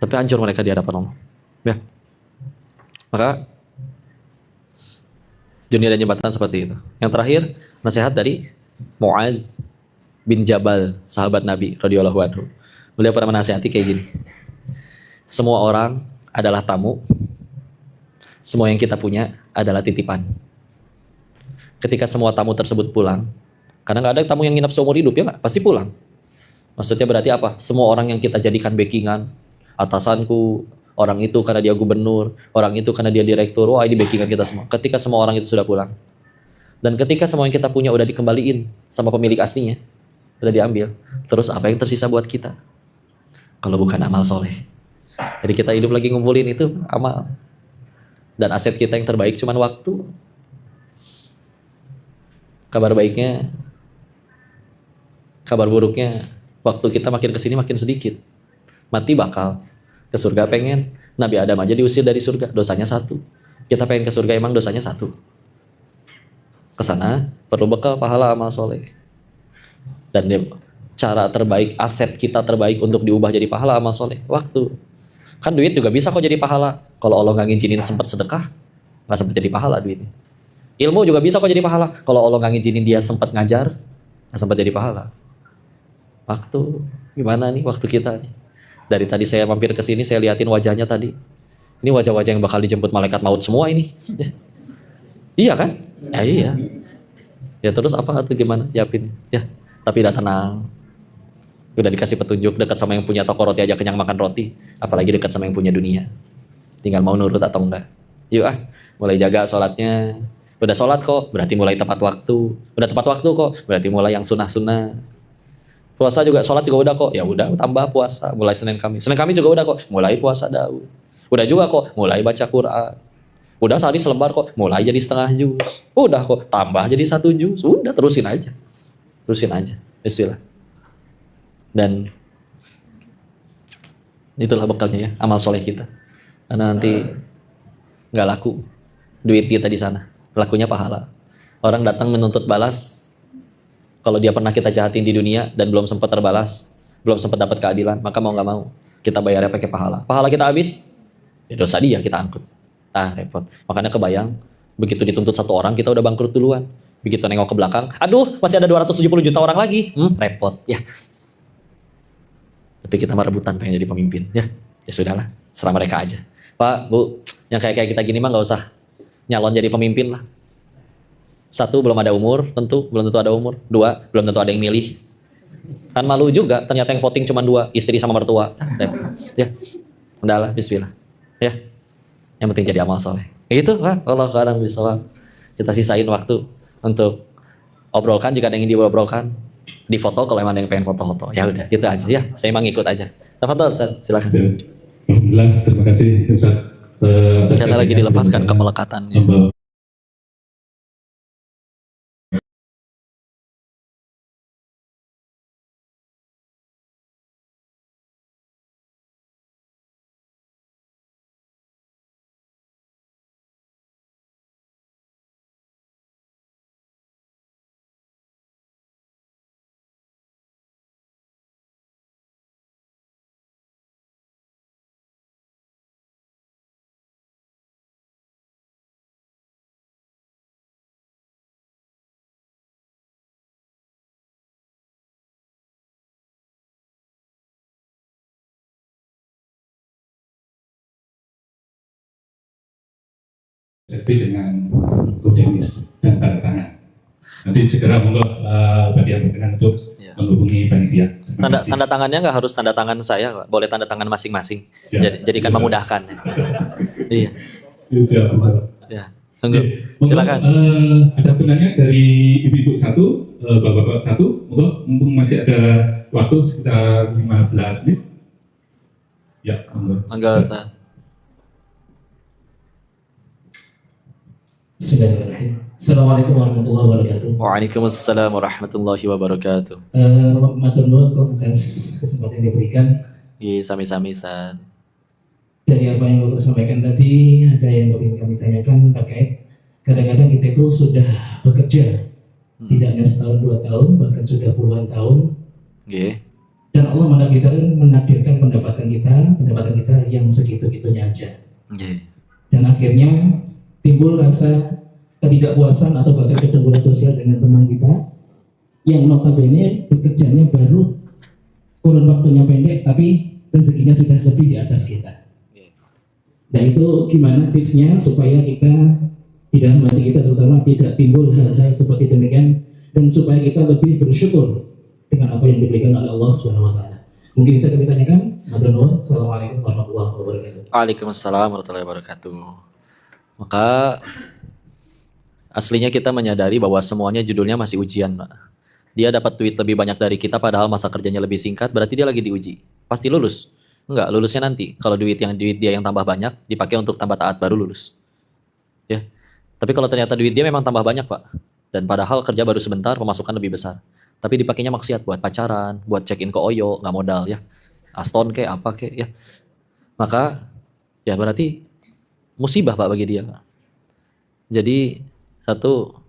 Tapi hancur mereka di hadapan Allah. Ya. Maka dunia dan jembatan seperti itu. Yang terakhir, nasihat dari Mu'adz bin Jabal, sahabat Nabi radhiyallahu anhu. Beliau pernah menasihati kayak gini. Semua orang adalah tamu. Semua yang kita punya adalah titipan. Ketika semua tamu tersebut pulang, karena nggak ada tamu yang nginap seumur hidup, ya nggak? Pasti pulang. Maksudnya berarti apa? Semua orang yang kita jadikan backingan, atasanku, orang itu karena dia gubernur, orang itu karena dia direktur, wah ini backingan kita semua. Ketika semua orang itu sudah pulang, dan ketika semua yang kita punya udah dikembaliin sama pemilik aslinya, udah diambil, terus apa yang tersisa buat kita? Kalau bukan amal soleh. Jadi kita hidup lagi ngumpulin itu amal. Dan aset kita yang terbaik cuman waktu. Kabar baiknya, kabar buruknya, waktu kita makin kesini makin sedikit. Mati bakal, ke surga pengen. Nabi Adam aja diusir dari surga, dosanya 1. Kita pengen ke surga emang dosanya 1. Kesana perlu bekal pahala amal soleh. Dan cara terbaik, aset kita terbaik untuk diubah jadi pahala amal soleh, waktu. Kan duit juga bisa kok jadi pahala. Kalau Allah nggak ngizinin sempat sedekah, nggak sempat jadi pahala duitnya. Ilmu juga bisa kok jadi pahala. Kalau Allah nggak ngizinin dia sempat ngajar, nggak sempat jadi pahala. Waktu, gimana nih waktu kita nih? Dari tadi saya mampir ke sini, saya liatin wajahnya tadi. Ini wajah-wajah yang bakal dijemput malaikat maut semua ini. Iya kan? Ya iya. Ya terus apa atau gimana? Siapin. Ya, tapi udah tenang. Udah dikasih petunjuk, dekat sama yang punya toko roti aja kenyang makan roti, apalagi dekat sama yang punya dunia. Tinggal mau nurut atau enggak. Yuk mulai jaga sholatnya. Udah sholat kok, berarti mulai tepat waktu. Udah tepat waktu kok, berarti mulai yang sunnah-sunnah. Puasa juga, sholat juga udah kok. Ya udah, tambah puasa. Mulai Senin Kamis. Senin Kamis juga udah kok. Mulai puasa Daud. Udah juga kok, mulai baca Quran. Udah sehari selembar kok, mulai jadi setengah juz. Udah kok, tambah jadi 1 juz. Udah, terusin aja. Terusin aja. Istilah. Dan itulah bekalnya ya, amal soleh kita. Karena nanti nggak laku duit kita di sana. Lakunya pahala. Orang datang menuntut balas. Kalau dia pernah kita jahatin di dunia dan belum sempat terbalas, belum sempat dapat keadilan, maka mau nggak mau kita bayarnya pakai pahala. Pahala kita habis, ya dosa dia kita angkut. Repot. Makanya kebayang, begitu dituntut 1 orang, kita udah bangkrut duluan. Begitu nengok ke belakang, aduh masih ada 270 juta orang lagi. Repot. Ya. Tapi kita mah rebutan pengen jadi pemimpin. Ya sudahlah, serah mereka aja. Pak, Bu, yang kayak kita gini mah nggak usah nyalon jadi pemimpin lah. 1, belum ada umur, belum tentu ada umur. 2, belum tentu ada yang milih. Kan malu juga, ternyata yang voting cuma 2, istri sama mertua. Ya, udahlah, bismillah. Ya, yang penting jadi amal soleh. Itu, Pak. Allah kadang bisa. Kita sisain waktu untuk obrolkan jika ada yang ingin diobrolkan. Di foto kalau emang ada yang pengen foto-foto. Ya udah, gitu aja. Ya, saya emang ikut aja. Tafadhol, Ustaz. Silakan. Alhamdulillah, terima kasih Ustaz. Saya lagi dilepaskan ke melekatannya. Serti dengan kodemis dan tanda tangan. Nanti segera monggo bagi yang berkenan untuk menghubungi panitia. Tanda tangannya nggak harus tanda tangan saya, Pak. Boleh tanda tangan masing-masing. Jadi kan memudahkan. Iya. Siap. Ya, tunggu. Silakan. Ada penanya dari ibu-ibu 1, bapak-bapak 1. Monggo, mumpung masih ada waktu sekitar 15 menit. Ya, monggo. Ustaz. Bismillahirrahmanirrahim. Assalamualaikum warahmatullahi wabarakatuh. Waalaikumsalam warahmatullahi wabarakatuh. Matur nuwun atas kesempatan yang diberikan. Iya, sami-sami, Ustaz. Dari apa yang Bapak sampaikan tadi, ada yang ingin kami tanyakan terkait kadang-kadang kita itu sudah bekerja, tidak hanya setahun 2 tahun, bahkan sudah puluhan tahun. Iya. Dan Allah menakdirkan pendapatan kita segitu-gitunya aja. Iya. Dan akhirnya timbul rasa ketidakpuasan atau bahkan kecemburuan sosial dengan teman kita yang notabene bekerjanya baru kurun waktunya pendek tapi rezekinya sudah lebih di atas kita. Nah itu gimana tipsnya supaya kita di dalam hati kita terutama tidak timbul hal-hal seperti demikian dan supaya kita lebih bersyukur dengan apa yang diberikan oleh Allah Subhanahu wa taala. Mungkin kita tanyakan. Assalamualaikum warahmatullahi wabarakatuh. Waalaikumsalam warahmatullahi wabarakatuh. Maka aslinya kita menyadari bahwa semuanya judulnya masih ujian, Pak. Dia dapat duit lebih banyak dari kita padahal masa kerjanya lebih singkat, berarti dia lagi diuji. Pasti lulus. Enggak, lulusnya nanti. Kalau duit dia yang tambah banyak dipakai untuk tambah taat baru lulus. Ya. Tapi kalau ternyata duit dia memang tambah banyak, Pak. Dan padahal kerja baru sebentar, pemasukan lebih besar. Tapi dipakainya maksiat buat pacaran, buat check-in ke Oyo, nggak modal ya. Aston kayak apa kayak ya. Maka ya berarti musibah Pak bagi dia. Jadi satu,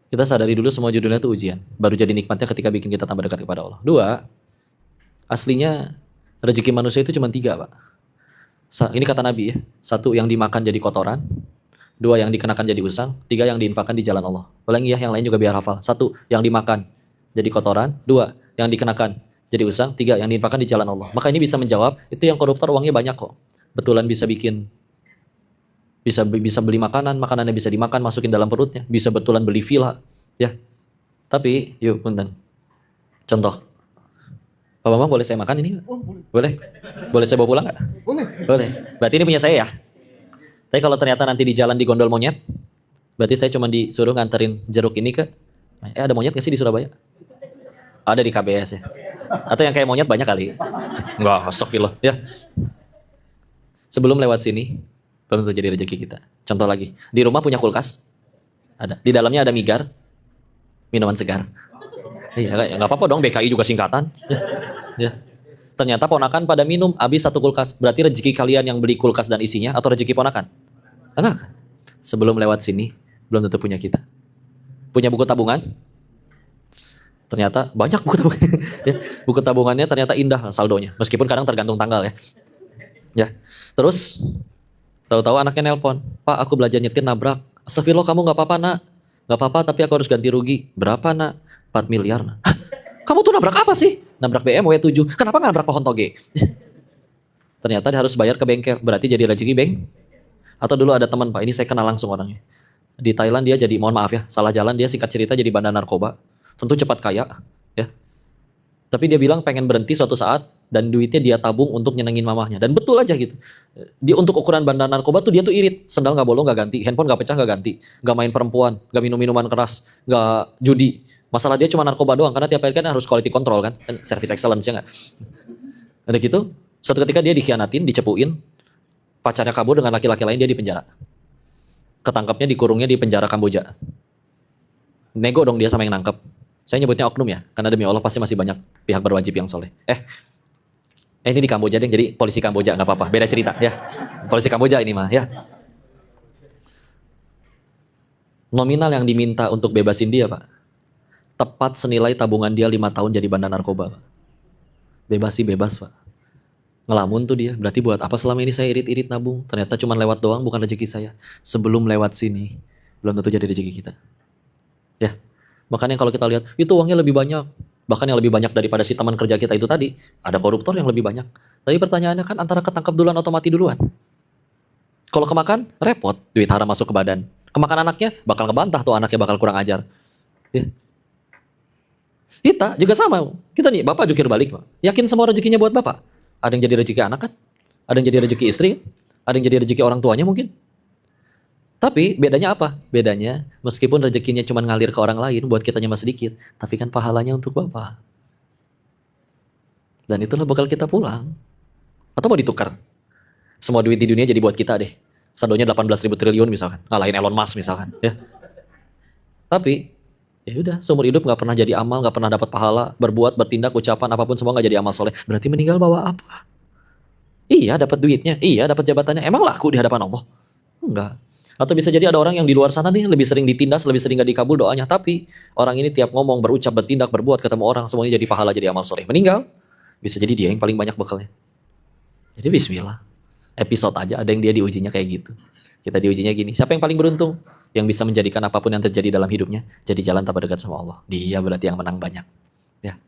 kita sadari dulu semua judulnya itu ujian. Baru jadi nikmatnya ketika bikin kita tambah dekat kepada Allah. Dua, aslinya rezeki manusia itu cuma tiga Pak. Ini kata Nabi ya. Satu yang dimakan jadi kotoran. Dua yang dikenakan jadi usang. Tiga yang diinfakkan di jalan Allah. Ulangi ya, yang lain juga biar hafal. Satu yang dimakan jadi kotoran. Dua yang dikenakan jadi usang. Tiga yang diinfakkan di jalan Allah. Maka ini bisa menjawab, itu yang koruptor uangnya banyak kok. Betulan bisa bikin, bisa beli makanan, makanannya bisa dimakan, masukin dalam perutnya. Bisa betulan beli villa. Ya. Tapi, yuk punten. Contoh. Pak Bambang boleh saya makan ini? Oh, boleh. Boleh saya bawa pulang nggak? Boleh. Berarti ini punya saya ya? Tapi kalau ternyata nanti di jalan di gondol monyet, berarti saya cuma disuruh nganterin jeruk ini ke, ada monyet nggak sih di Surabaya? Ada di KBS ya? Atau yang kayak monyet banyak kali? Enggak, astagfirullah. Ya. Sebelum lewat sini, belum tentu jadi rezeki kita. Contoh lagi, di rumah punya kulkas? Ada. Di dalamnya ada migar, minuman segar. Iya, nggak apa-apa dong, BKI juga singkatan. Ya. Ternyata ponakan pada minum, habis satu kulkas. Berarti rezeki kalian yang beli kulkas dan isinya, atau rezeki ponakan? Ponakan. Sebelum lewat sini, belum tentu punya kita. Punya buku tabungan? Ternyata banyak buku tabungan. Ya, buku tabungannya ternyata indah saldonya. Meskipun kadang tergantung tanggal ya. Ya. Terus, tahu-tahu anaknya nelpon. Pak, aku belajar nyetir nabrak. Astagfirullah, kamu nggak apa-apa nak. Nggak apa-apa, tapi aku harus ganti rugi. Berapa nak? 4 miliar nak. Hah? Kamu tuh nabrak apa sih? Nabrak BMW 7. Kenapa nggak nabrak pohon toge? Ternyata dia harus bayar ke bengkel. Berarti jadi rezeki Atau dulu ada teman Pak, ini saya kenal langsung orangnya. Di Thailand dia jadi, mohon maaf ya, salah jalan, dia singkat cerita jadi bandar narkoba. Tentu cepat kaya, ya. Tapi dia bilang pengen berhenti suatu saat dan duitnya dia tabung untuk nyenengin mamahnya. Dan betul aja gitu. Dia untuk ukuran bandar narkoba tuh dia tuh irit. Sendal nggak bolong nggak ganti, handphone nggak pecah nggak ganti, nggak main perempuan, nggak minum minuman keras, nggak judi. Masalah dia cuma narkoba doang karena tiap hari kan harus quality control kan service excellence ya nggak. Ada gitu. Suatu ketika dia dikhianatin, dicepuin, pacarnya kabur dengan laki-laki lain, dia di penjara. Ketangkapnya, dikurungnya di penjara Kamboja. Nego dong dia sama yang nangkep. Saya nyebutnya oknum ya, karena demi Allah pasti masih banyak pihak berwajib yang soleh. Ini di Kamboja deh, jadi polisi Kamboja nggak apa-apa, beda cerita ya. Polisi Kamboja ini mah ya. Nominal yang diminta untuk bebasin dia Pak, tepat senilai tabungan dia 5 tahun jadi bandar narkoba Pak. Bebas sih bebas Pak. Ngelamun tuh dia, berarti buat apa selama ini saya irit-irit nabung? Ternyata cuma lewat doang, bukan rezeki saya. Sebelum lewat sini, belum tentu jadi rezeki kita. Ya, makanya kalau kita lihat, itu uangnya lebih banyak. Bahkan yang lebih banyak daripada si teman kerja kita itu tadi. Ada koruptor yang lebih banyak. Tapi pertanyaannya kan antara ketangkap duluan atau mati duluan. Kalau kemakan, repot, duit haram masuk ke badan. Kemakan anaknya, bakal ngebantah tuh anaknya bakal kurang ajar. Ya. Kita juga sama. Kita nih, Bapak jukir balik. Pak. Yakin semua rezekinya buat Bapak? Ada yang jadi rezeki anak kan? Ada yang jadi rezeki istri? Ada yang jadi rezeki orang tuanya mungkin? Tapi bedanya apa? Bedanya meskipun rezekinya cuma ngalir ke orang lain, buat kitanya masih sedikit, tapi kan pahalanya untuk Bapak. Dan itulah bakal kita pulang. Atau mau ditukar? Semua duit di dunia jadi buat kita deh. Saldonya 18.000 triliun misalkan. Ngalahin Elon Musk misalkan. Ya. Tapi ya udah, seumur hidup nggak pernah jadi amal, nggak pernah dapat pahala, berbuat, bertindak, ucapan apapun semua nggak jadi amal soleh. Berarti meninggal bawa apa? Iya, dapat duitnya, iya, dapat jabatannya. Emang laku di hadapan Allah? Enggak. Atau bisa jadi ada orang yang di luar sana nih lebih sering ditindas, lebih sering nggak dikabul doanya, tapi orang ini tiap ngomong, berucap, bertindak, berbuat, ketemu orang semuanya jadi pahala, jadi amal soleh. Meninggal, bisa jadi dia yang paling banyak bekalnya. Jadi bismillah. Episode aja ada yang dia diujinya kayak gitu. Kita diujinya gini, siapa yang paling beruntung? Yang bisa menjadikan apapun yang terjadi dalam hidupnya jadi jalan tambah dekat sama Allah. Dia berarti yang menang banyak. Ya.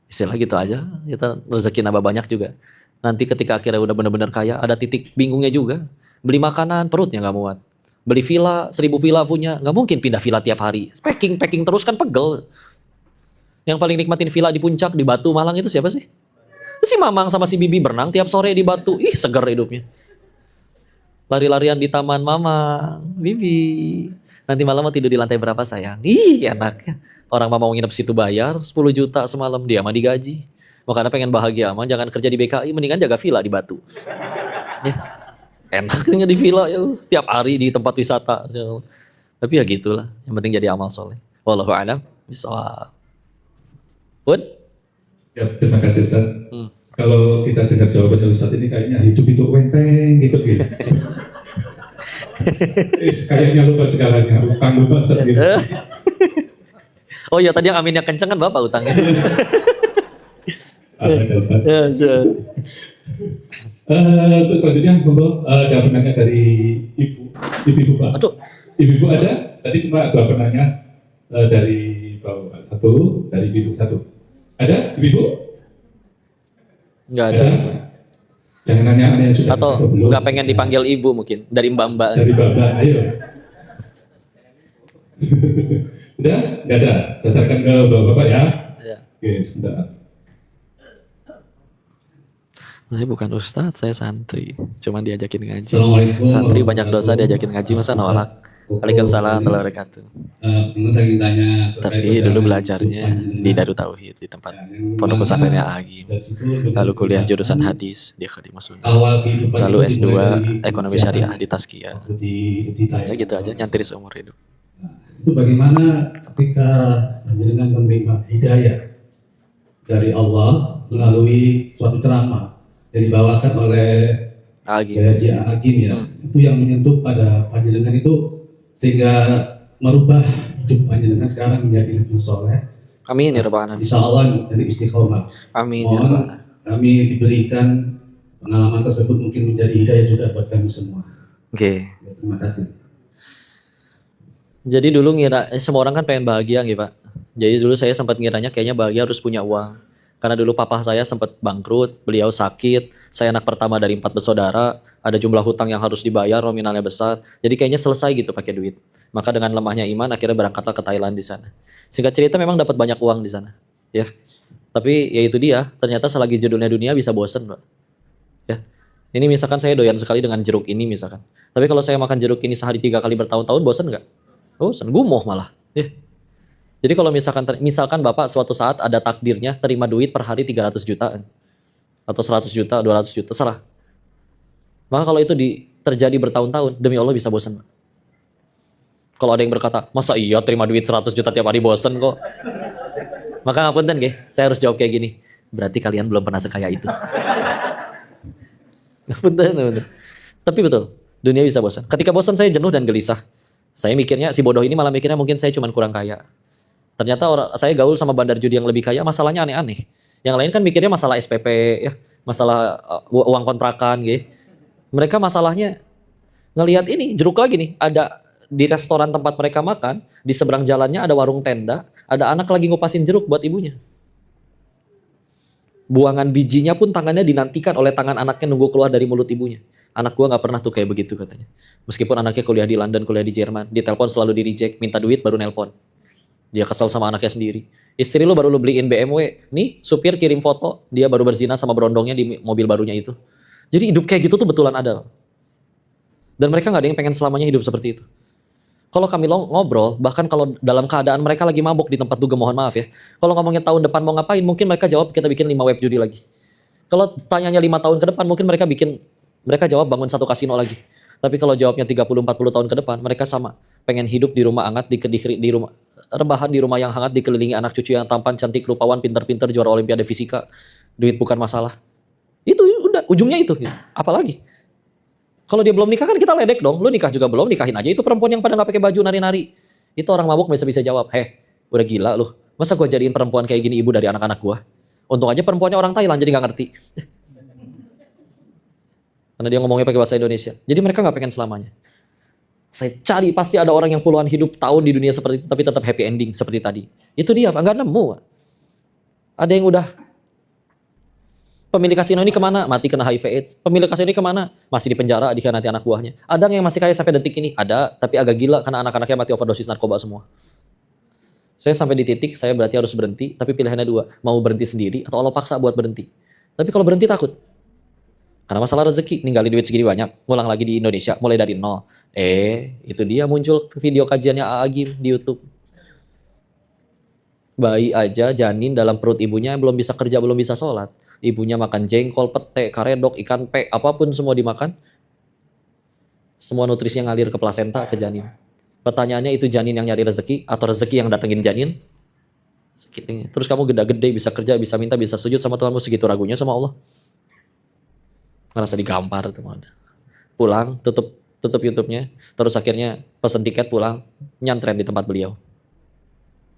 Istilah gitu aja, kita rezeki nambah banyak juga. Nanti ketika akhirnya udah benar-benar kaya, ada titik bingungnya juga. Beli makanan, perutnya nggak muat. Beli villa, 1000 villa punya, nggak mungkin pindah villa tiap hari. Packing terus kan pegel. Yang paling nikmatin villa di puncak, di Batu, Malang itu siapa sih? Si Mamang sama si Bibi berenang tiap sore di Batu. Ih, seger hidupnya. Lari-larian di taman Mamang, Bibi. Nanti malam mau tidur di lantai berapa sayang? Ih, enaknya. Orang Mama mau nginep situ bayar 10 juta semalam, dia mah digaji. Makanya pengen bahagia mah jangan kerja di BKI, mendingan jaga villa di Batu. Ya, enaknya di villa ya, tiap hari di tempat wisata. Tapi ya gitulah, yang penting jadi amal soleh. Wallahu a'lam bishawab. Bud? Ya, terima kasih Ustaz. Kalau kita dengar jawabannya Ustaz ini kayaknya hidup itu wenteng gitu. Kayaknya lupa segalanya, lupa Ustaz gitu. Oh iya, tadi yang aminnya kenceng kan Bapak utangnya. Ada Ustaz. Ya, sure. Terus selanjutnya, monggo ada penanya dari Ibu Pak. Aduh. Ibu ada? Tadi cuma 2 penanya dari Bapak 1, dari Ibu 1. Ada Ibu? Enggak ada. Jangan nanya aneh sudah. Atau nggak pengen dipanggil ibu mungkin dari mbak-mbak. Dari Bapak, ayo. Udah? Nggak ada. Saya serahkan ke Bapak ya. Ya. Oke, sebentar. Saya bukan ustadz, saya santri. Cuman diajakin ngaji. Assalamualaikum. Santri banyak dosa diajakin ngaji, masa nolak? Waalaikumsalam warahmatullahi wabarakatuh. Menurut saya ingin tanya. Tapi dulu belajarnya di Darut Tauhid, di tempat pondok pesantrennya Agim. Lalu kuliah jurusan hadis di Khadimus Sunnah. Lalu S2 ekonomi syariah di Tazkiyah. Ya gitu aja, nyantir seumur hidup. Itu bagaimana ketika dengan menerima hidayah dari Allah melalui suatu ceramah yang dibawakan oleh Agim. Haji Agim ya, itu yang menyentuh pada panjenengan itu sehingga merubah hidup panjenengan sekarang menjadi lebih soleh. Amin ya rabbal alamin. Insya Allah dari istiqomah. Amin ya rabbal Mohon alamin. kami diberikan pengalaman tersebut mungkin menjadi hidayah juga buat kami semua. Oke. Ya, terima kasih. Jadi dulu semua orang kan pengen bahagia gitu Pak. Jadi dulu saya sempat ngiranya kayaknya bahagia harus punya uang. Karena dulu papa saya sempat bangkrut, beliau sakit, saya anak pertama dari 4 bersaudara, ada jumlah hutang yang harus dibayar, nominalnya besar. Jadi kayaknya selesai gitu pakai duit. Maka dengan lemahnya iman akhirnya berangkatlah ke Thailand di sana. Singkat cerita memang dapat banyak uang di sana, ya. Tapi ya itu dia, ternyata selagi judulnya dunia bisa bosen, Pak. Ya. Ini misalkan saya doyan sekali dengan jeruk ini misalkan. Tapi kalau saya makan jeruk ini sehari 3 kali bertahun-tahun bosen nggak? Bosen, gumoh malah. Ya. Jadi kalau misalkan Bapak suatu saat ada takdirnya terima duit per hari 300 juta atau 100 juta, 200 juta, serah. Maka kalau itu terjadi bertahun-tahun, demi Allah bisa bosan. Kalau ada yang berkata, masa iya terima duit 100 juta tiap hari bosan kok? Maka ngapunten saya harus jawab kayak gini. Berarti kalian belum pernah sekaya itu. Ngapunten. Tapi betul, dunia bisa bosan. Ketika bosan saya jenuh dan gelisah. Saya mikirnya, si bodoh ini malah mikirnya mungkin saya cuma kurang kaya. Ternyata saya gaul sama bandar judi yang lebih kaya, masalahnya aneh-aneh. Yang lain kan mikirnya masalah SPP, ya, masalah uang kontrakan, gitu. Mereka masalahnya ngelihat ini jeruk lagi nih, ada di restoran tempat mereka makan, di seberang jalannya ada warung tenda, ada anak lagi ngupasin jeruk buat ibunya. Buangan bijinya pun tangannya dinantikan oleh tangan anaknya nunggu keluar dari mulut ibunya. Anak gua nggak pernah tuh kayak begitu katanya. Meskipun anaknya kuliah di London, kuliah di Jerman, ditelepon selalu di reject, minta duit baru nelpon. Dia kesel sama anaknya sendiri. Istri lu baru lu beliin BMW, nih supir kirim foto, dia baru berzina sama berondongnya di mobil barunya itu. Jadi hidup kayak gitu tuh betulan ada. Dan mereka nggak ada yang pengen selamanya hidup seperti itu. Kalau kami ngobrol, bahkan kalau dalam keadaan mereka lagi mabuk di tempat duga, mohon maaf ya. Kalau ngomongnya tahun depan mau ngapain, mungkin mereka jawab kita bikin 5 web judi lagi. Kalau tanyanya 5 tahun ke depan, mungkin mereka jawab bangun 1 kasino lagi. Tapi kalau jawabnya 30-40 tahun ke depan, mereka sama. Pengen hidup di rumah hangat, di rumah rebahan di rumah yang hangat, dikelilingi anak cucu yang tampan, cantik, rupawan, pinter-pinter, juara olimpiade fisika. Duit bukan masalah. Itu udah, ujungnya itu. Apalagi? Kalau dia belum nikah kan kita ledek dong. Lu nikah juga belum, nikahin aja itu perempuan yang pada nggak pakai baju nari-nari. Itu orang mabuk bisa jawab, udah gila lu. Masa gua jadiin perempuan kayak gini ibu dari anak-anak gua? Untung aja perempuannya orang Thailand jadi nggak ngerti. Karena dia ngomongnya pakai bahasa Indonesia. Jadi mereka nggak pengen selamanya. Saya cari pasti ada orang yang puluhan hidup tahun di dunia seperti itu tapi tetap happy ending seperti tadi. Itu dia Pak, nggak nemu Pak. Ada yang udah pemilik kasino ini kemana? Mati kena HIV AIDS. Pemilik kasino ini kemana? Masih di penjara dikhianati anak buahnya. Ada yang masih kaya sampai detik ini? Ada, tapi agak gila karena anak-anaknya mati overdosis narkoba semua. Saya sampai di titik saya berarti harus berhenti, tapi pilihannya dua, mau berhenti sendiri atau Allah paksa buat berhenti. Tapi kalau berhenti takut. Karena masalah rezeki, ninggalin duit segini banyak, ngulang lagi di Indonesia, mulai dari nol. Itu dia muncul video kajiannya Agim di YouTube. Bayi aja janin dalam perut ibunya belum bisa kerja, belum bisa sholat. Ibunya makan jengkol, pete, karedok, ikan pe, apapun semua dimakan. Semua nutrisi yang ngalir ke plasenta, ke janin. Pertanyaannya itu janin yang nyari rezeki atau rezeki yang datengin janin? Segitunya. Terus kamu gede-gede bisa kerja, bisa minta, bisa sujud sama Tuhanmu, segitu ragunya sama Allah. Ngerasa digampar tuh. Pulang, tutup YouTube-nya, terus akhirnya pesen tiket pulang, nyantren di tempat beliau.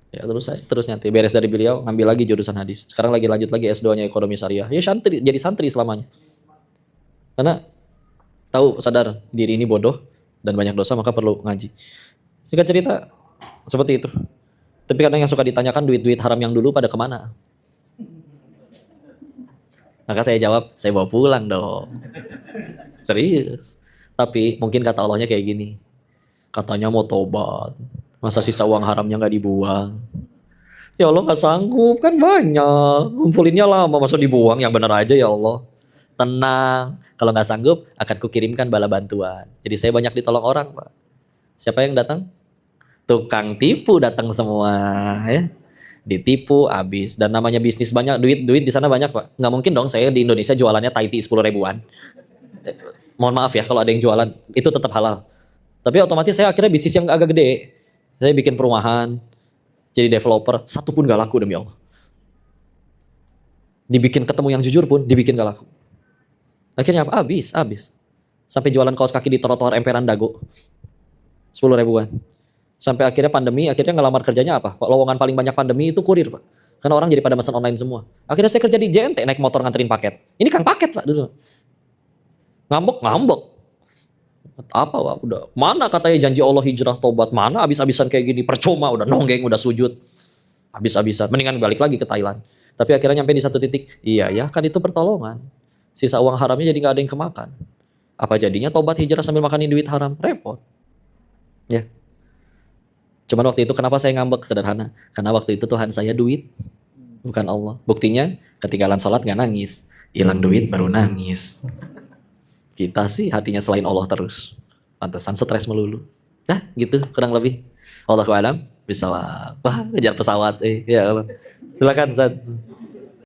Ya terus nanti beres dari beliau, ngambil lagi jurusan hadis. Sekarang lagi lanjut lagi S2-nya ekonomi syariah. Ya jadi santri selamanya. Karena tahu sadar diri ini bodoh dan banyak dosa maka perlu ngaji. Singkat cerita seperti itu. Tapi kadang yang suka ditanyakan duit-duit haram yang dulu pada kemana? Maka saya jawab, saya bawa pulang dong. Serius. Tapi mungkin kata Allahnya kayak gini. Katanya mau tobat. Masa sisa uang haramnya gak dibuang? Ya Allah gak sanggup, kan banyak. Ngumpulinnya lama, masa dibuang? Yang benar aja ya Allah. Tenang. Kalau gak sanggup, akan kukirimkan bala bantuan. Jadi saya banyak ditolong orang, Pak. Siapa yang datang? Tukang tipu datang semua. Ya. Ditipu habis dan namanya bisnis banyak duit di sana banyak Pak. Nggak mungkin dong saya di Indonesia jualannya Thai tea 10 ribuan. Mohon maaf ya kalau ada yang jualan itu tetap halal. Tapi otomatis saya akhirnya bisnis yang agak gede. Saya bikin perumahan, jadi developer, satu pun gak laku demi Allah. Dibikin ketemu yang jujur pun dibikin gak laku. Akhirnya apa? Habis. Sampai jualan kaos kaki di trotoar emperan Dago 10 ribuan. Sampai akhirnya pandemi, akhirnya ngelamar kerjanya apa? Lowongan paling banyak pandemi itu kurir, Pak. Karena orang jadi pada pesan online semua. Akhirnya saya kerja di JNT, naik motor nganterin paket. Ini kan paket, Pak, dulu. Ngambek. Apa, Pak? Udah. Mana katanya janji Allah hijrah tobat? Mana habis-habisan kayak gini? Percuma, udah nonggeng, udah sujud. Habis-habisan. Mendingan balik lagi ke Thailand. Tapi akhirnya nyampe di satu titik. Iya ya, kan itu pertolongan. Sisa uang haramnya jadi gak ada yang kemakan. Apa jadinya tobat hijrah sambil makanin duit haram? Repot. Ya. Cuman waktu itu kenapa saya ngambek? Sederhana. Karena waktu itu Tuhan saya duit. Bukan Allah. Buktinya ketinggalan sholat gak nangis. Hilang duit baru nangis. Kita sih hatinya selain Allah terus. Pantesan stres melulu. Nah gitu kurang lebih. Allahu a'lam bishawab. Wah ngejar pesawat. Ya Allah. Silakan Ustaz.